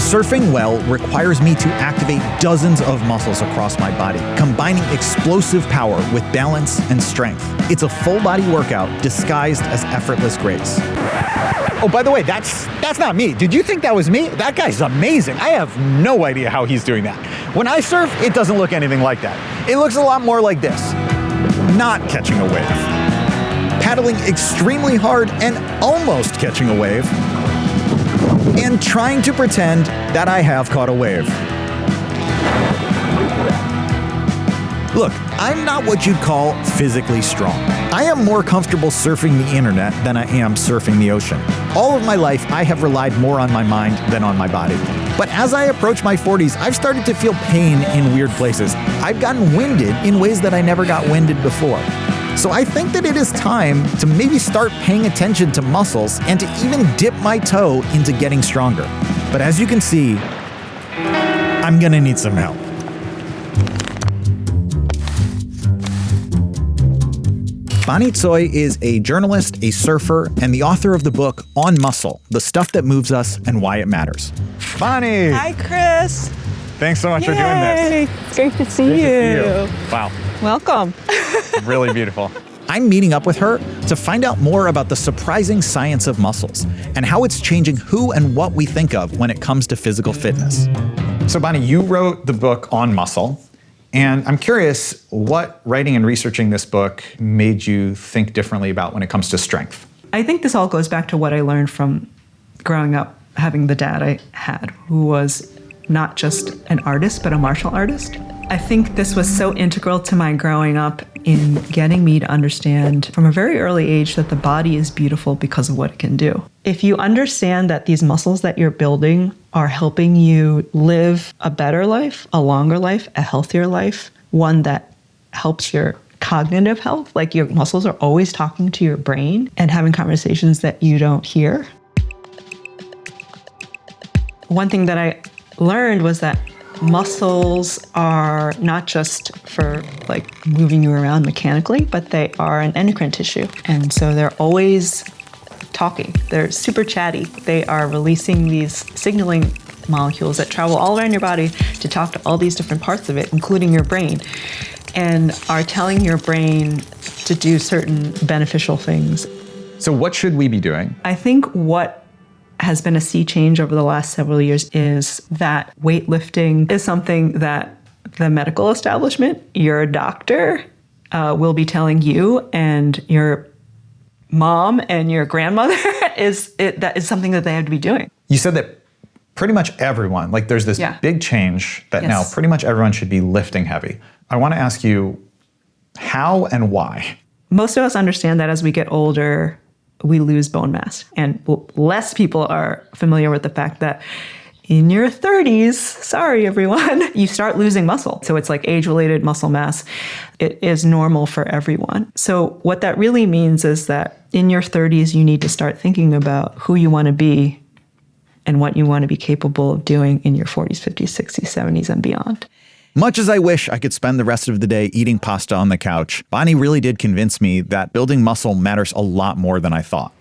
Surfing well requires me to activate dozens of muscles across my body, combining explosive power with balance and strength. It's a full body workout disguised as effortless grace. Oh, by the way, that's not me. Did you think that was me? That guy's amazing. I have no idea how he's doing that. When I surf, it doesn't look anything like that. It looks a lot more like this. Not catching a wave. Paddling extremely hard and almost catching a wave. And trying to pretend that I have caught a wave. Look, I'm not what you'd call physically strong. I am more comfortable surfing the internet than I am surfing the ocean. All of my life, I have relied more on my mind than on my body. But as I approach my 40s, I've started to feel pain in weird places. I've gotten winded in ways that I never got winded before. So I think that it is time to maybe start paying attention to muscles and to even dip my toe into getting stronger. But as you can see, I'm gonna need some help. Bonnie Tsui is a journalist, a surfer, and the author of the book On Muscle, The Stuff That Moves Us and Why It Matters. Bonnie! Hi, Chris. Thanks so much for doing this. It's great to see you. Wow. Welcome. Really beautiful. I'm meeting up with her to find out more about the surprising science of muscles and how it's changing who and what we think of when it comes to physical fitness. So Bonnie, you wrote the book On Muscle. And I'm curious, what writing and researching this book made you think differently about when it comes to strength? I think this all goes back to what I learned from growing up, having the dad I had, who was not just an artist, but a martial artist. I think this was so integral to my growing up in getting me to understand from a very early age that the body is beautiful because of what it can do. If you understand that these muscles that you're building are helping you live a better life, a longer life, a healthier life, one that helps your cognitive health, like your muscles are always talking to your brain and having conversations that you don't hear. One thing that I learned was that muscles are not just for like moving you around mechanically, but they are an endocrine tissue. And so they're always talking. They're super chatty. They are releasing these signaling molecules that travel all around your body to talk to all these different parts of it, including your brain, and are telling your brain to do certain beneficial things. So what should we be doing? I think what has been a sea change over the last several years is that weightlifting is something that the medical establishment, your doctor, will be telling you, and your mom and your grandmother that is something that they have to be doing. You said that pretty much everyone, like there's this big change that now pretty much everyone should be lifting heavy. I want to ask you how and why. Most of us understand that as we get older, we lose bone mass. And less people are familiar with the fact that in your 30s, sorry everyone, you start losing muscle. So it's like age-related muscle mass. It is normal for everyone. So what that really means is that in your 30s, you need to start thinking about who you want to be and what you want to be capable of doing in your 40s, 50s, 60s, 70s, and beyond. Much as I wish I could spend the rest of the day eating pasta on the couch, Bonnie really did convince me that building muscle matters a lot more than I thought.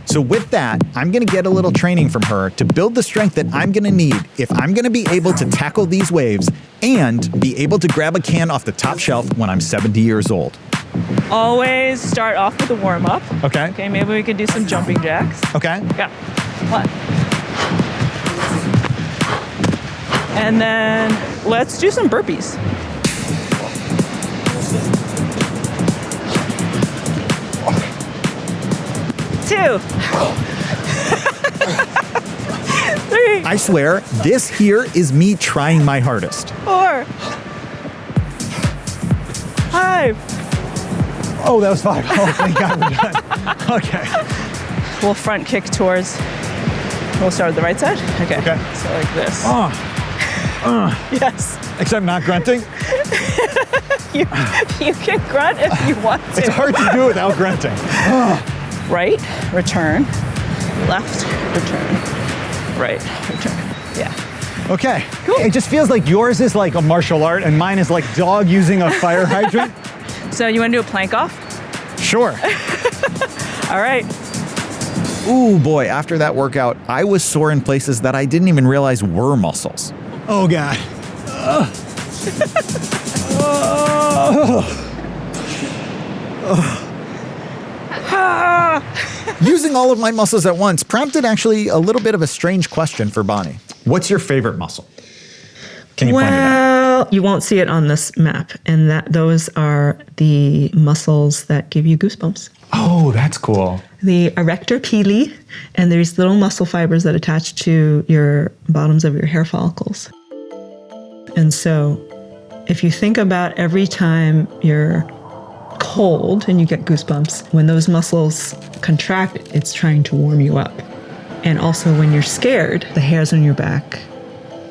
So with that, I'm going to get a little training from her to build the strength that I'm going to need if I'm going to be able to tackle these waves and be able to grab a can off the top shelf when I'm 70 years old. Always start off with a warm-up. Okay. Okay, maybe we could do some jumping jacks. Okay. Yeah. 1. And then let's do some burpees. 2. 3. I swear, this here is me trying my hardest. 4. 5. Oh, that was 5. Oh, thank God we're done. Okay. We'll front kick towards, we'll start with the right side? Okay. So like this. Yes. Except not grunting. You can grunt if you want to. It's hard to do without grunting. Right, return. Left, return. Right, return. Yeah. Okay. Cool. It just feels like yours is like a martial art and mine is like dog using a fire hydrant. So you want to do a plank off? Sure. All right. Ooh, boy, after that workout, I was sore in places that I didn't even realize were muscles. Oh, God. Using all of my muscles at once prompted actually a little bit of a strange question for Bonnie. What's your favorite muscle? Can you point it out? Well, you won't see it on this map, and those are the muscles that give you goosebumps. Oh, that's cool. The erector pili, and there's little muscle fibers that attach to your bottoms of your hair follicles. And so if you think about every time you're cold and you get goosebumps, when those muscles contract, it's trying to warm you up. And also when you're scared, the hairs on your back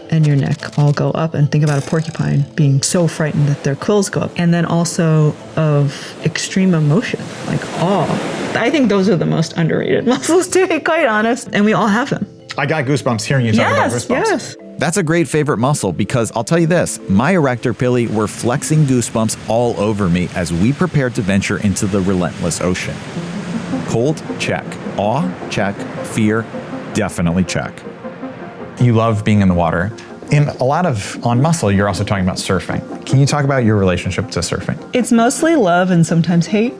and your neck all go up. And think about a porcupine being so frightened that their quills go up. And then also of extreme emotion, like awe. I think those are the most underrated muscles, to be quite honest. And we all have them. I got goosebumps hearing you talk about goosebumps. Yes. That's a great favorite muscle because I'll tell you this, my erector pili were flexing goosebumps all over me as we prepared to venture into the relentless ocean. Cold, check. Awe, check. Fear, definitely check. You love being in the water. In a lot of On Muscle, you're also talking about surfing. Can you talk about your relationship to surfing? It's mostly love and sometimes hate.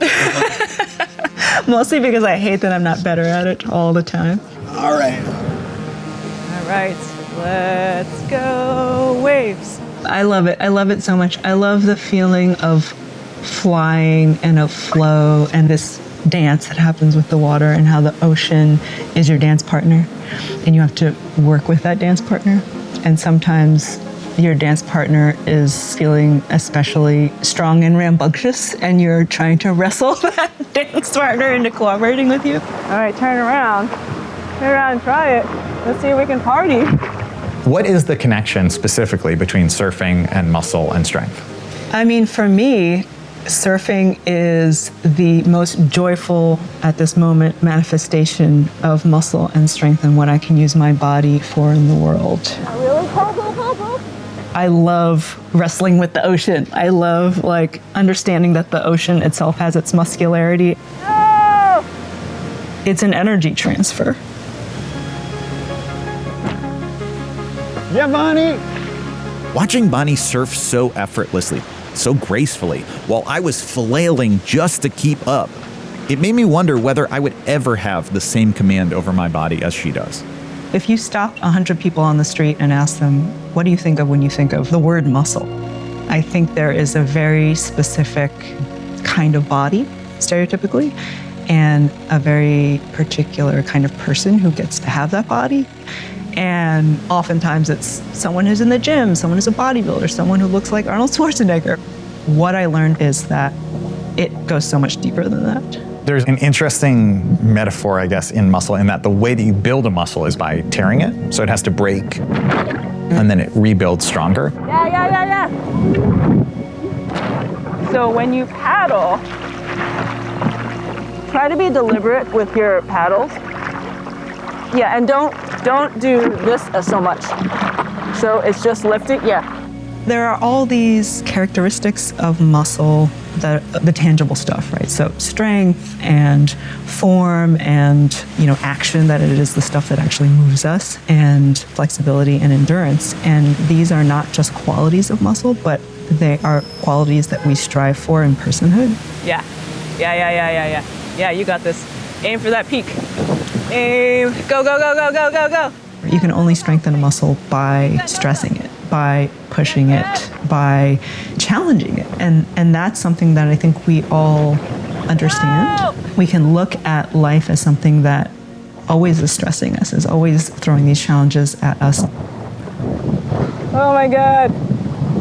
Mostly because I hate that I'm not better at it all the time. All right. All right, let's go waves. I love it. I love it so much. I love the feeling of flying and of flow and this dance that happens with the water and how the ocean is your dance partner and you have to work with that dance partner. And sometimes your dance partner is feeling especially strong and rambunctious and you're trying to wrestle that dance partner into cooperating with you. All right, turn around. Turn around and try it. Let's see if we can party. What is the connection specifically between surfing and muscle and strength? I mean, for me, surfing is the most joyful, at this moment, manifestation of muscle and strength and what I can use my body for in the world. Really? I love wrestling with the ocean. I love understanding that the ocean itself has its muscularity. Oh! It's an energy transfer. Yeah, Bonnie. Watching Bonnie surf so effortlessly, so gracefully, while I was flailing just to keep up, it made me wonder whether I would ever have the same command over my body as she does. If you stopped 100 people on the street and asked them, what do you think of when you think of the word muscle? I think there is a very specific kind of body, stereotypically, and a very particular kind of person who gets to have that body. And oftentimes it's someone who's in the gym, someone who's a bodybuilder, someone who looks like Arnold Schwarzenegger. What I learned is that it goes so much deeper than that. There's an interesting metaphor, I guess, in muscle in that the way that you build a muscle is by tearing it. So it has to break and then it rebuilds stronger. Yeah. So when you paddle, try to be deliberate with your paddles. Yeah, and don't do this so much. So it's just lifting, yeah. There are all these characteristics of muscle, the tangible stuff, right? So strength and form and, action, that it is the stuff that actually moves us, and flexibility and endurance. And these are not just qualities of muscle, but they are qualities that we strive for in personhood. Yeah, you got this. Aim for that peak. Aim, go. You can only strengthen a muscle by stressing it, by pushing it, by challenging it. And that's something that I think we all understand. We can look at life as something that always is stressing us, is always throwing these challenges at us. Oh my God.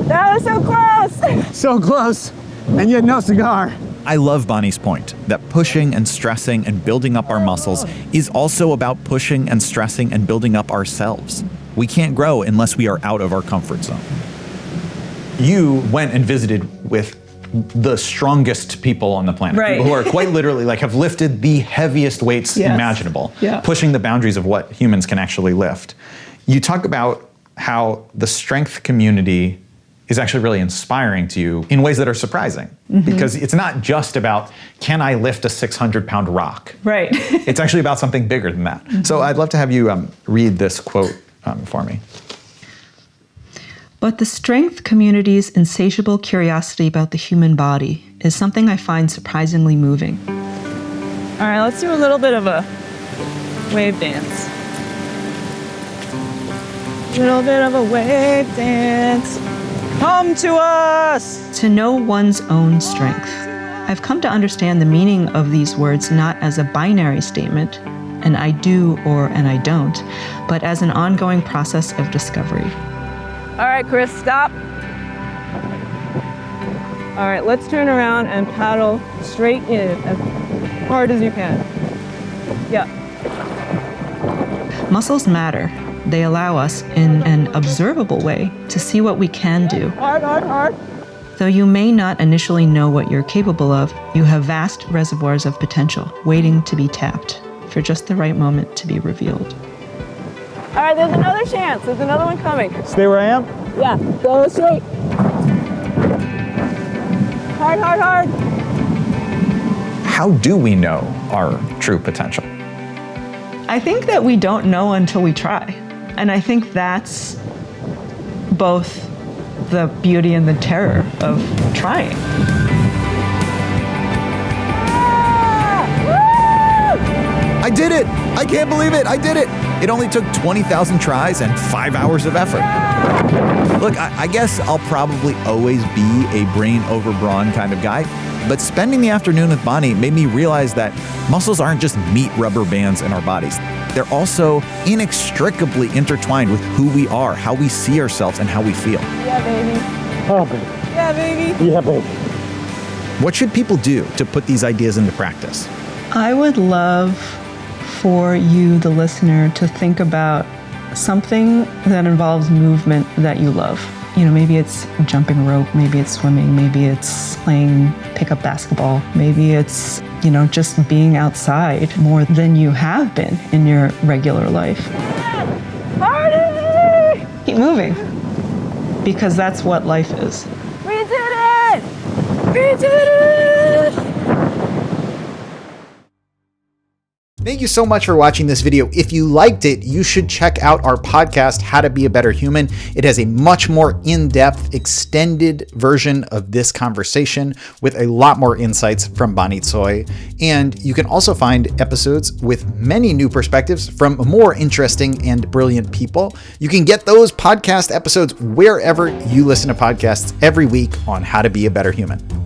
That was so close. So close, and yet no cigar. I love Bonnie's point that pushing and stressing and building up our muscles is also about pushing and stressing and building up ourselves. We can't grow unless we are out of our comfort zone. You went and visited with the strongest people on the planet. Right. People who are quite literally have lifted the heaviest weights imaginable, pushing the boundaries of what humans can actually lift. You talk about how the strength community is actually really inspiring to you in ways that are surprising. Because it's not just about, can I lift a 600-pound rock? Right. It's actually about something bigger than that. So I'd love to have you read this quote for me. But the strength community's insatiable curiosity about the human body is something I find surprisingly moving. All right, let's do a little bit of a wave dance. Little bit of a wave dance. Come to us! To know one's own strength. I've come to understand the meaning of these words not as a binary statement, an I do or an I don't, but as an ongoing process of discovery. All right, Chris, stop. All right, let's turn around and paddle straight in as hard as you can. Yeah. Muscles matter. They allow us, in an observable way, to see what we can do. Hard, hard, hard. Though you may not initially know what you're capable of, you have vast reservoirs of potential waiting to be tapped for just the right moment to be revealed. All right, there's another chance. There's another one coming. Stay where I am? Yeah, go straight. Hard, hard, hard. How do we know our true potential? I think that we don't know until we try. And I think that's both the beauty and the terror of trying. I did it! I can't believe it! I did it! It only took 20,000 tries and 5 hours of effort. Look, I guess I'll probably always be a brain over brawn kind of guy, but spending the afternoon with Bonnie made me realize that muscles aren't just meat rubber bands in our bodies. They're also inextricably intertwined with who we are, how we see ourselves, and how we feel. Yeah, baby. Oh, baby. Yeah, baby. Yeah, baby. What should people do to put these ideas into practice? I would love for you, the listener, to think about something that involves movement that you love. You know, maybe it's jumping rope, maybe it's swimming, maybe it's playing pickup basketball, maybe it's, just being outside more than you have been in your regular life. Party! Keep moving, because that's what life is. We did it! We did it! Thank you so much for watching this video. If you liked it, you should check out our podcast, How to Be a Better Human. It has a much more in-depth, extended version of this conversation with a lot more insights from Bonnie Tsui. And you can also find episodes with many new perspectives from more interesting and brilliant people. You can get those podcast episodes wherever you listen to podcasts every week on How to Be a Better Human.